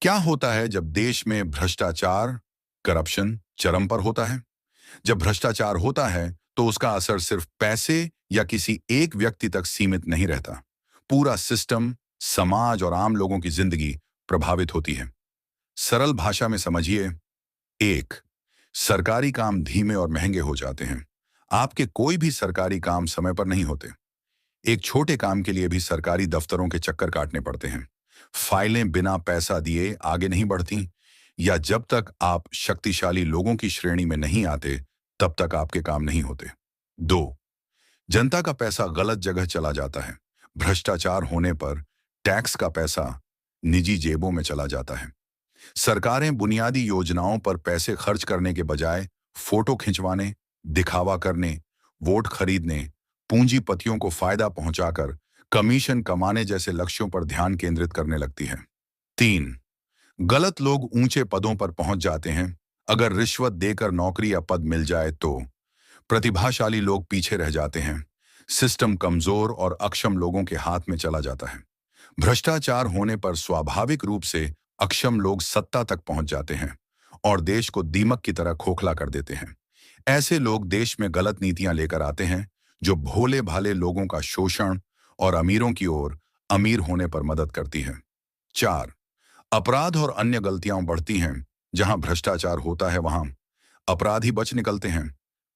क्या होता है जब देश में भ्रष्टाचार, करप्शन चरम पर होता है? जब भ्रष्टाचार होता है तो उसका असर सिर्फ पैसे या किसी एक व्यक्ति तक सीमित नहीं रहता। पूरा सिस्टम, समाज और आम लोगों की जिंदगी प्रभावित होती है। सरल भाषा में समझिए। एक, सरकारी काम धीमे और महंगे हो जाते हैं। आपके कोई भी सरकारी काम समय पर नहीं होते। एक छोटे काम के लिए भी सरकारी दफ्तरों के चक्कर काटने पड़ते हैं। फाइलें बिना पैसा दिए आगे नहीं बढ़ती, या जब तक आप शक्तिशाली लोगों की श्रेणी में नहीं आते तब तक आपके काम नहीं होते। दो, जनता का पैसा गलत जगह चला जाता है। भ्रष्टाचार होने पर टैक्स का पैसा निजी जेबों में चला जाता है। सरकारें बुनियादी योजनाओं पर पैसे खर्च करने के बजाय फोटो खिंचवाने, दिखावा करने, वोट खरीदने, पूंजीपतियों को फायदा पहुंचाकर कमीशन कमाने जैसे लक्ष्यों पर ध्यान केंद्रित करने लगती है। तीन, गलत लोग ऊंचे पदों पर पहुंच जाते हैं। अगर रिश्वत देकर नौकरी या पद मिल जाए तो प्रतिभाशाली लोग पीछे रह जाते हैं। सिस्टम कमजोर और अक्षम लोगों के हाथ में चला जाता है। भ्रष्टाचार होने पर स्वाभाविक रूप से अक्षम लोग सत्ता तक पहुंच जाते हैं और देश को दीमक की तरह खोखला कर देते हैं। ऐसे लोग देश में गलत नीतियां लेकर आते हैं जो भोले भाले लोगों का शोषण और अमीरों की ओर अमीर होने पर मदद करती है। चार, अपराध और अन्य गलतियां बढ़ती हैं। जहां भ्रष्टाचार होता है वहां अपराधी बच निकलते हैं।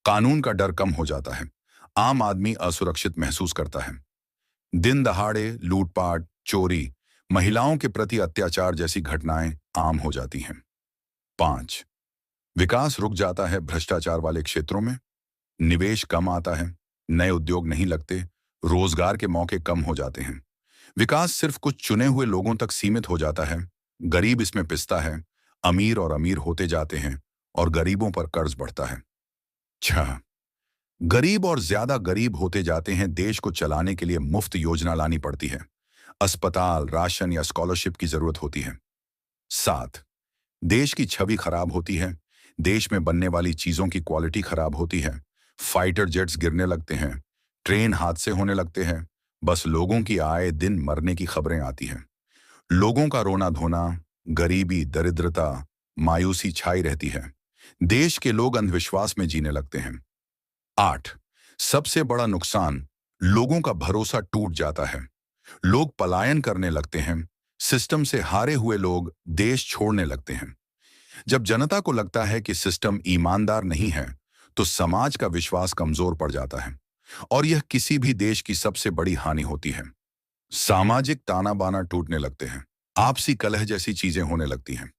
कानून का डर कम हो जाता है। आम आदमी असुरक्षित महसूस करता है। दिन दहाड़े लूटपाट, चोरी, महिलाओं के प्रति अत्याचार जैसी घटनाएं आम हो जाती हैं। पांच, विकास रुक जाता है भ्रष्टाचार वाले क्षेत्रों में। निवेश कम आता है, नए उद्योग नहीं लगते, रोजगार के मौके कम हो जाते हैं। विकास सिर्फ कुछ चुने हुए लोगों तक सीमित हो जाता है। गरीब इसमें पिसता है। अमीर और अमीर होते जाते हैं और गरीबों पर कर्ज बढ़ता है। छह, गरीब और ज्यादा गरीब होते जाते हैं। देश को चलाने के लिए मुफ्त योजना लानी पड़ती है। अस्पताल, राशन या स्कॉलरशिप की जरूरत होती है। सात, देश की छवि खराब होती है। देश में बनने वाली चीजों की क्वालिटी खराब होती है। फाइटर जेट्स गिरने लगते हैं, ट्रेन हादसे होने लगते हैं। बस लोगों की आए दिन मरने की खबरें आती हैं। लोगों का रोना धोना, गरीबी, दरिद्रता, मायूसी छाई रहती है। देश के लोग अंधविश्वास में जीने लगते हैं। आठ, सबसे बड़ा नुकसान, लोगों का भरोसा टूट जाता है। लोग पलायन करने लगते हैं। सिस्टम से हारे हुए लोग देश छोड़ने लगते हैं। जब जनता को लगता है कि सिस्टम ईमानदार नहीं है तो समाज का विश्वास कमजोर पड़ जाता है और यह किसी भी देश की सबसे बड़ी हानि होती है। सामाजिक ताना बाना टूटने लगते हैं। आपसी कलह जैसी चीजें होने लगती हैं।